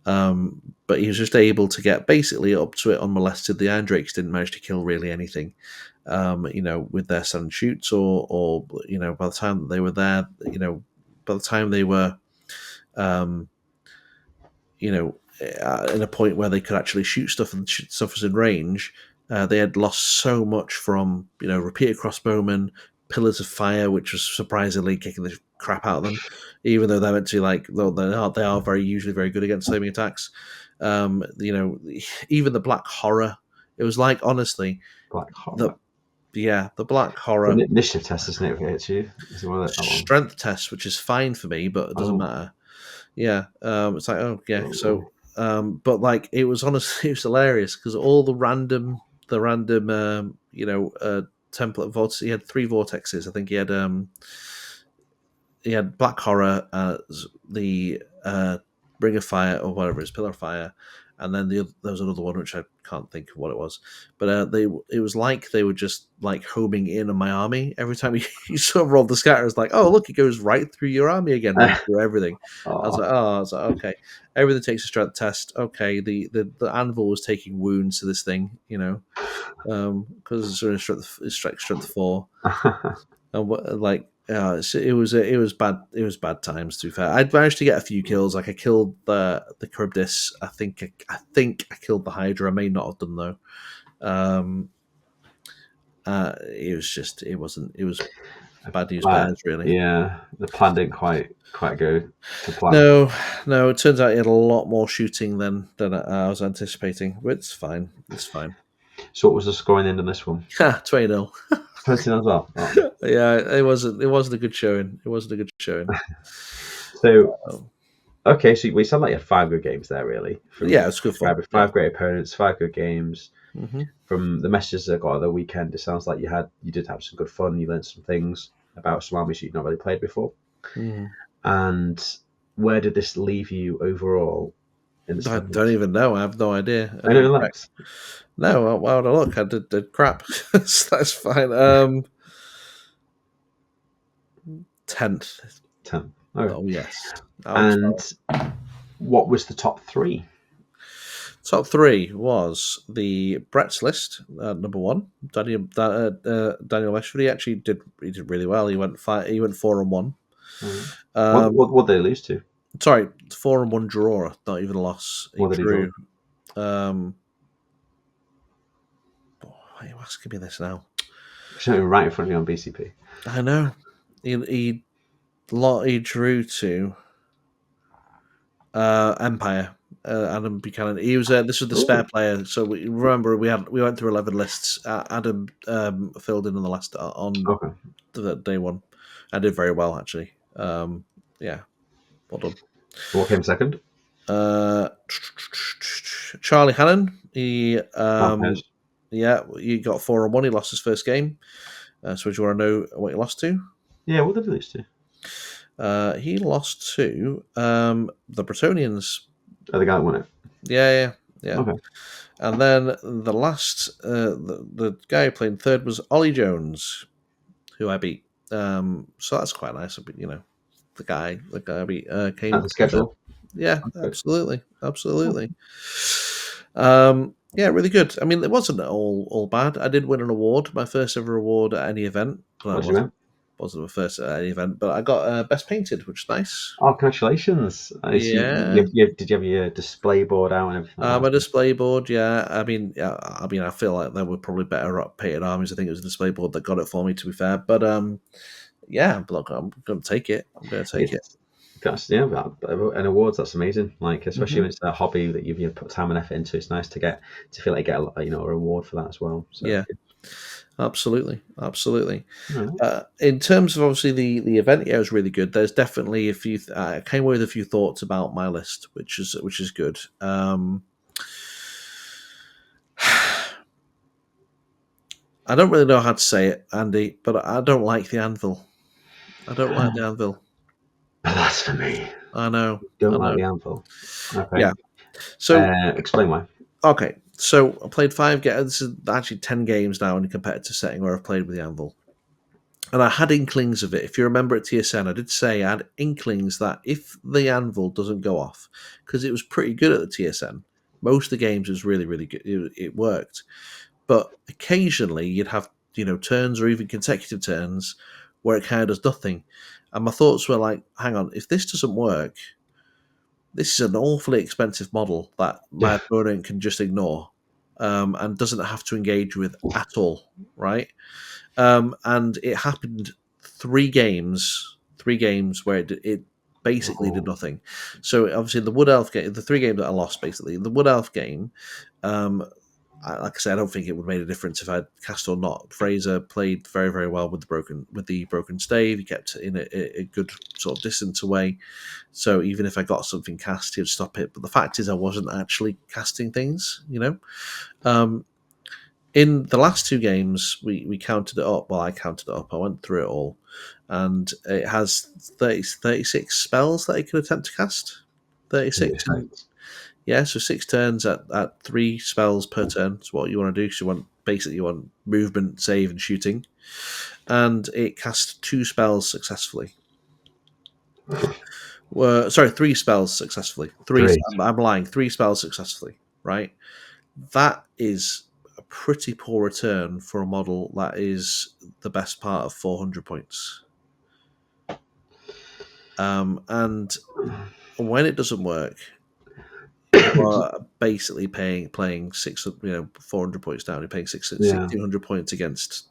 But he was just able to get basically up to it unmolested. The Iron Drakes didn't manage to kill really anything, with their sudden shoots or by the time that they were there, by the time they were, um, in a point where they could actually shoot stuff and stuff was in range, they had lost so much from repeated crossbowmen, pillars of fire, which was surprisingly kicking the crap out of them, even though they're meant to they are usually very good against flaming attacks. Even the black horror. It was like, honestly, Black Horror. the black horror. It's an initiative test, isn't it? If it hits you, is it one of that one? Strength test, which is fine for me, but it doesn't matter. Yeah, it's like, oh yeah. So, but like, it was honestly, it was hilarious because all the random template vortex. He had 3 vortexes. I think he had black horror, the ring of fire or whatever it is, pillar of fire, and then there was another one which I can't think of what it was. But it was like they were just like homing in on my army every time you sort of rolled the scatter. It's like, oh look, it goes right through your army again, went through everything. I was like, okay, everything takes a strength test. Okay, the anvil was taking wounds to this thing, because it's strength 4, and it was bad. It was bad times. To be fair, I'd managed to get a few kills. Like I killed the Charybdis. I think I killed the Hydra. I may not have done though. It was bad news bears, really. Yeah, the plan didn't quite go to plan. No. It turns out he had a lot more shooting than I was anticipating. But it's fine. It's fine. So what was the scoring end on this one? 20-0. 20 as well. Oh. Yeah, it wasn't a good showing. So, okay, so we sound like you had 5 good games there, really. Yeah, it's good fun. 5 great opponents, 5 good games. Mm-hmm. From the messages I got at the weekend, it sounds like you did have some good fun. You learned some things about some armies you'd not really played before. Mm-hmm. And where did this leave you overall? I don't even know. I have no idea. I don't know. No, why would I look? I did crap. So that's fine. 10th. 10. Oh yes. And what was the top 3? Top 3 was the Brett's list, number 1. Daniel Meshford. He actually did really well. He went 4-1. Mm-hmm. What did they lose to? Sorry, 4-1 draw. Not even a loss. What did he draw? Why are you asking me this now? It's right in front of you on BCP. I know. He drew to Empire. Adam Buchanan. He was this was the spare player. So we went through 11 lists. Adam filled in on the last on the day 1. I did very well actually. Yeah, well done. What came second? Charlie Hannon. He he got 4-1. He lost his first game. So do you want to know what he lost to? Yeah, what did he lose to? He lost to the Bretonians. Oh, the guy that won it. Yeah. Yeah. Okay. And then the last, the guy who played third was Ollie Jones, who I beat. So that's quite nice. You know, the guy I beat At came the third. schedule. Yeah, That's good. absolutely, Oh, absolutely. Yeah, really good. I mean, it wasn't all bad. I did win an award, my first ever award at any event. Well, what it do you mean? wasn't my first at any event, but I got best painted, which is nice. Oh, congratulations! Yeah. Did you have your display board out and everything like A that? display board, yeah. I feel like they were probably better at painted armies. I think it was the display board that got it for me, to be fair. But yeah, look, I'm going to take it. I'm going to take it. It's that's yeah, and awards. That's amazing. Like especially Hmm. when it's a hobby that you've put time and effort into. It's nice to feel like you get a reward for that as well. So it's Yeah, good. absolutely, absolutely. All In terms of obviously the event, yeah, it was really good. There's definitely a few. I came away with a few thoughts about my list, which is good. I don't really know how to say it, Andy, but I don't like the anvil. I don't like the anvil. Blasphemy. I know. Don't I like know. the anvil. Okay. Yeah. So Explain why. okay. So I played 5 games. This is actually 10 games now in a competitive setting where I've played with the anvil. And I had inklings of it. If you remember at TSN, I did say I had inklings that if the anvil doesn't go off, because it was pretty good at the TSN, most of the games was really, really good. It worked. But occasionally you'd have, turns or even consecutive turns where it kind of does nothing. And my thoughts were like, hang on, if this doesn't work, this is an awfully expensive model that my Yeah. opponent can just ignore and doesn't have to engage with at all, right? And it happened 3 games where it basically did Oh, nothing. So obviously the Wood Elf game, the 3 games that I lost, basically the Wood Elf game. Um, like I said, I don't think it would have made a difference if I'd cast or not. Fraser played very, very well with the broken stave. He kept it in a good sort of distance away. So even if I got something cast, he'd stop it. But the fact is, I wasn't actually casting things. Um, in the last 2 games, we counted it up. Well, I counted it up. I went through it all, and it has 36 spells that it could attempt to cast. 36. perfect. Yeah, so 6 turns at 3 spells per turn is what you want to do. So you want movement, save, and shooting, and it casts 2 spells successfully. Sorry, 3 spells successfully. Three. Three. I'm lying. 3 spells successfully. Right. That is a pretty poor return for a model that is the best part of 400 points. And when it doesn't work, you are basically playing 400 points down. You're paying Yeah. 1,600 points against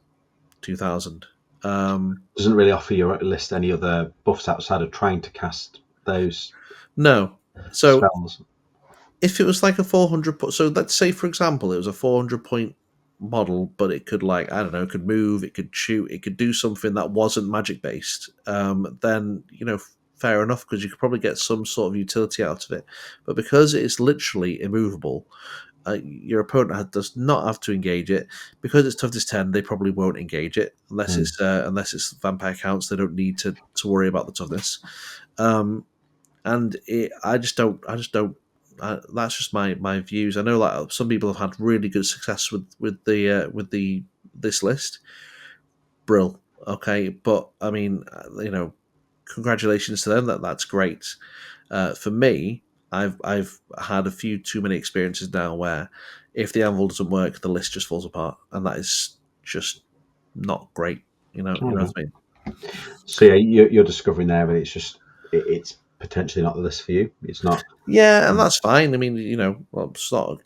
2,000. Doesn't really offer your list any other buffs outside of trying to cast those No. So spells. if it was like a 400 point, so let's say for example it was a 400 point model, but it could I don't know, it could move, it could shoot, it could do something that wasn't magic based. Then fair enough, because you could probably get some sort of utility out of it. But because it's literally immovable, your opponent does not have to engage it. Because it's toughness 10, they probably won't engage it unless it's vampire counts. They don't need to worry about the toughness. And I just don't. That's just my views. I know like some people have had really good success with this list. Brill, okay, but I mean, congratulations to them. That's great. For me, I've had a few too many experiences now where if the anvil doesn't work, the list just falls apart, and that is just not great. You know Okay. what I mean? So yeah, you're discovering there, but it's potentially not the list for you. It's not. Yeah, and that's fine. I mean, well, it's not.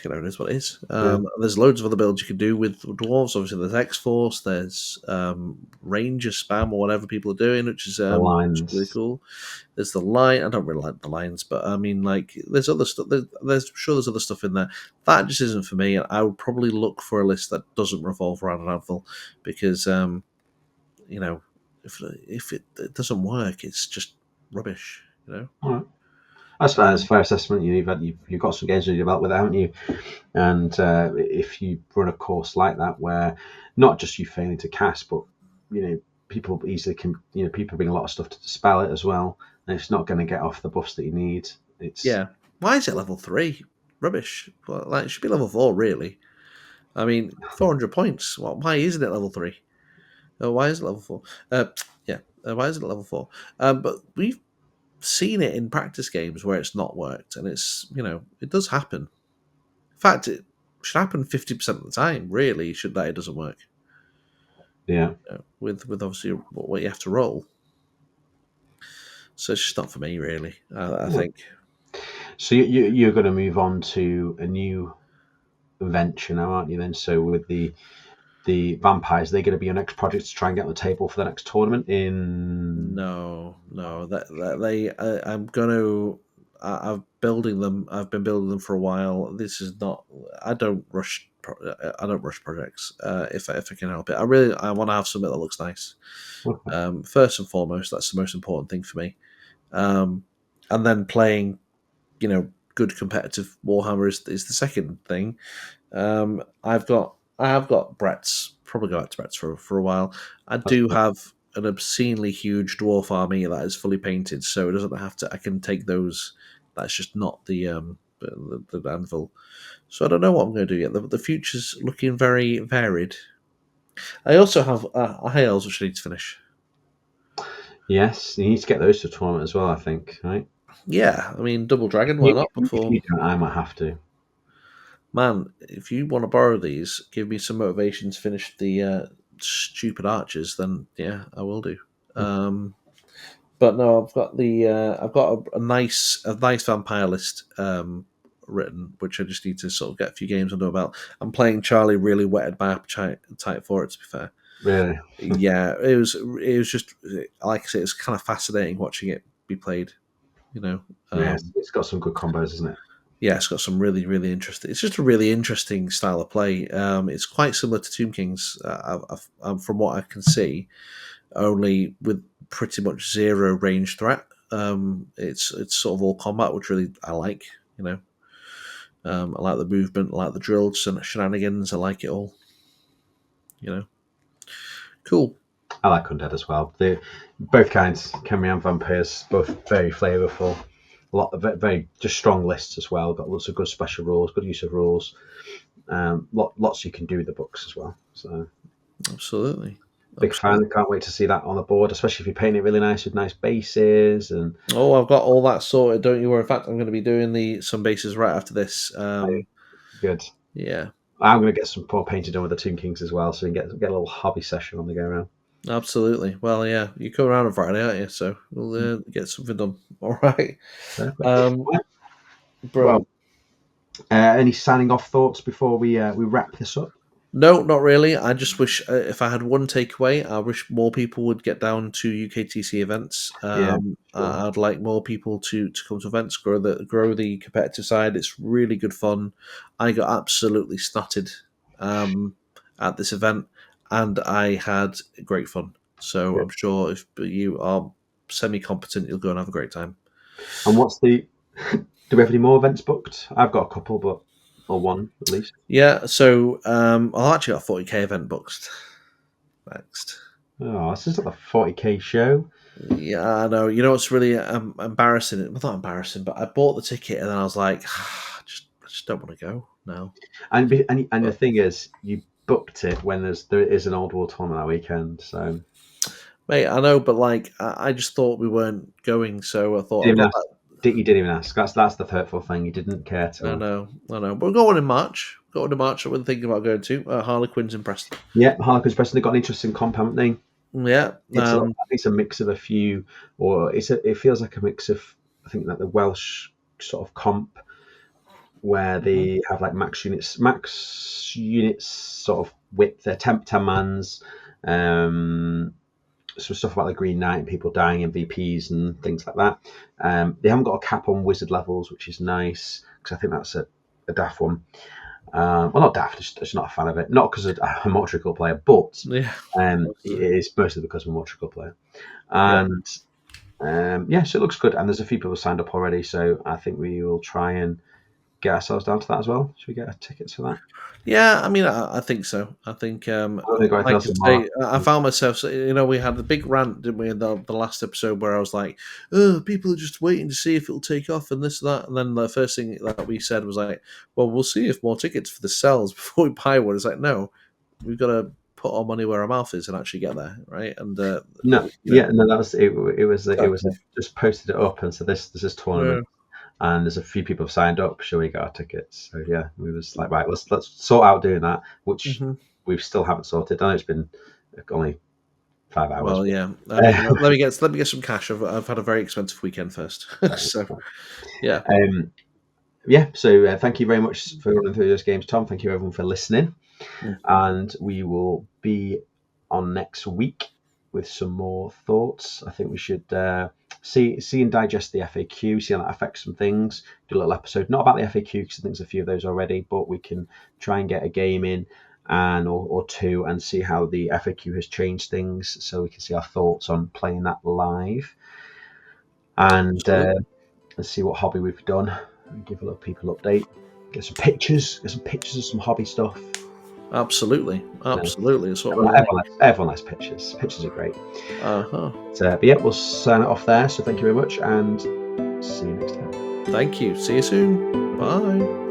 It is what it is. Yeah. There's loads of other builds you can do with dwarves. Obviously, there's X Force, there's Ranger spam or whatever people are doing, which is The really lines. cool. There's the line. I don't really like the lines, but I mean, like, there's other stuff. There's sure there's other stuff in there. That just isn't for me. I would probably look for a list that doesn't revolve around an anvil, because if it doesn't work, it's just rubbish. All right. That's fair assessment. You've got some games under your belt with it, haven't you? And if you run a course like that, where not just you failing to cast, but people easily can, people bring a lot of stuff to dispel it as well, and it's not going to get off the buffs that you need. It's Yeah. Why is it level 3? rubbish. Well, like, it should be level 4, really. I mean, 400 points. Well, why isn't it level 3? Why is it level 4? Yeah, why isn't it level 4? But we've seen it in practice games where it's not worked, and it's, it does happen. In fact, it should happen 50% of the time, really, should that it doesn't work. Yeah. With obviously what you have to roll. So it's just not for me, really, I think. So you're going to move on to a new venture now, aren't you? Then, so with the vampires, they're going to be your next project to try and get on the table for the next tournament in. No, that they. I'm gonna. I'm building them. I've been building them for a while. This is not. I don't rush. I don't rush projects. If I can help it, I want to have something that looks nice. Okay. First and foremost, that's the most important thing for me. And then playing, good competitive Warhammer is the second thing. I have got Brett's. Probably go out to Brett's for a while. I do have an obscenely huge dwarf army that is fully painted, so it doesn't have to. I can take those. That's just not the anvil. So I don't know what I'm going to do yet. The future's looking very varied. I also have high elves which I need to finish. Yes, you need to get those to a tournament as well, I think, right? Yeah, I mean, double dragon. Why not? If you don't, I might have to. Man, if you want to borrow these, give me some motivation to finish the stupid archers. Then yeah, I will do. But no, I've got a nice vampire list written, which I just need to sort of get a few games under my belt. I'm playing Charlie, really whetted my appetite for it. To be fair, Really? yeah, it was just, like I say, it's kind of fascinating watching it be played. Yes, it's got some good combos, isn't it? Yeah, it's got some really, really interesting. It's just a really interesting style of play. It's quite similar to Tomb Kings, from what I can see, only with pretty much zero range threat. It's sort of all combat, which really I like. I like the movement, I like the drills and shenanigans. I like it all. Cool. I like undead as well. Both kinds, Khemri and vampires, both very flavourful. A lot of very just strong lists as well. Got lots of good special rules, good use of rules. Lots you can do with the books as well. So absolutely. Big fan. Can't wait to see that on the board, especially if you paint it really nice with nice bases and. Oh, I've got all that sorted. Don't you worry. In fact, I'm going to be doing some bases right after this. Good. Yeah. I'm going to get some more painted done with the Tomb Kings as well, so we can get a little hobby session on the go around. Absolutely. Well, yeah, you come around on Friday, aren't you? So we'll get something done. All right. Well, any signing off thoughts before we wrap this up? No, not really. I just wish, if I had one takeaway, I wish more people would get down to UKTC events. Sure. I'd like more people to come to events, grow the competitive side. It's really good fun. I got absolutely snotted at this event, and I had great fun. So good. I'm sure if you are semi-competent, you'll go and have a great time. And what's the? Do we have any more events booked? I've got a couple, or one at least. Yeah, so I've actually got a 40k event booked next. Oh, this is not the 40k show. Yeah, I know. You know what's really embarrassing? Well, not embarrassing, but I bought the ticket and then I was like, I just don't want to go now. And the thing is, you booked it when there is an Old War tournament that weekend, so. Mate, I know, but like, I just thought we weren't going, so I thought. You didn't even ask. That's the hurtful thing. You didn't care to. I know. But we're going in March. I was thinking about going to Harlequins in Preston. Yeah, Harlequins Preston. They've got an interesting comp, haven't they? Yeah, it's a mix of a few, or it feels like a mix of, I think, like the Welsh sort of comp, where they have like max units sort of width. They're 10 mans. Some stuff about the Green Knight and people dying in VPs and things like that. They haven't got a cap on wizard levels, which is nice because I think that's a daft one. Well, not daft, just not a fan of it. Not because I'm a Motrical player, but it is mostly because I'm a Motrical player. And so it looks good. And there's a few people signed up already, so I think we will try and get ourselves down to that as well? Should we get tickets for that? Yeah, I mean, I think so. I think, I don't think anything like else I in say, March. I found myself, we had the big rant, didn't we, in the last episode where I was like, oh, people are just waiting to see if it'll take off and this, that. And then the first thing that we said was like, well, we'll see if more tickets for the sells before we buy one. It's like, no, we've got to put our money where our mouth is and actually get there, right? And, No, yeah, no, that was it. It was exactly. just posted it up and said this is Yeah. tournament, and there's a few people have signed up. Shall we get our tickets? So yeah, we was like, right, let's sort out doing that, which hmm we still haven't sorted. I know it's been only 5 hours. Well, yeah. I But, mean, let me get some cash. I've had a very expensive weekend first, so yeah. yeah. So thank you very much for running through those games, Tom. Thank you everyone for listening, Mm. and we will be on next week with some more thoughts. I think we should see and digest the FAQ, see how that affects some things. Do a little episode, not about the FAQ because I think there's a few of those already, but we can try and get a game in and or two and see how the FAQ has changed things, so we can see our thoughts on playing that live, and let's see what hobby we've done and give a little people update. Get some pictures of some hobby stuff. Absolutely. That's what we Everyone likes pictures. Pictures are great. Uh-huh. But yeah, we'll sign it off there. So thank you very much, and see you next time. Thank you. See you soon. Bye.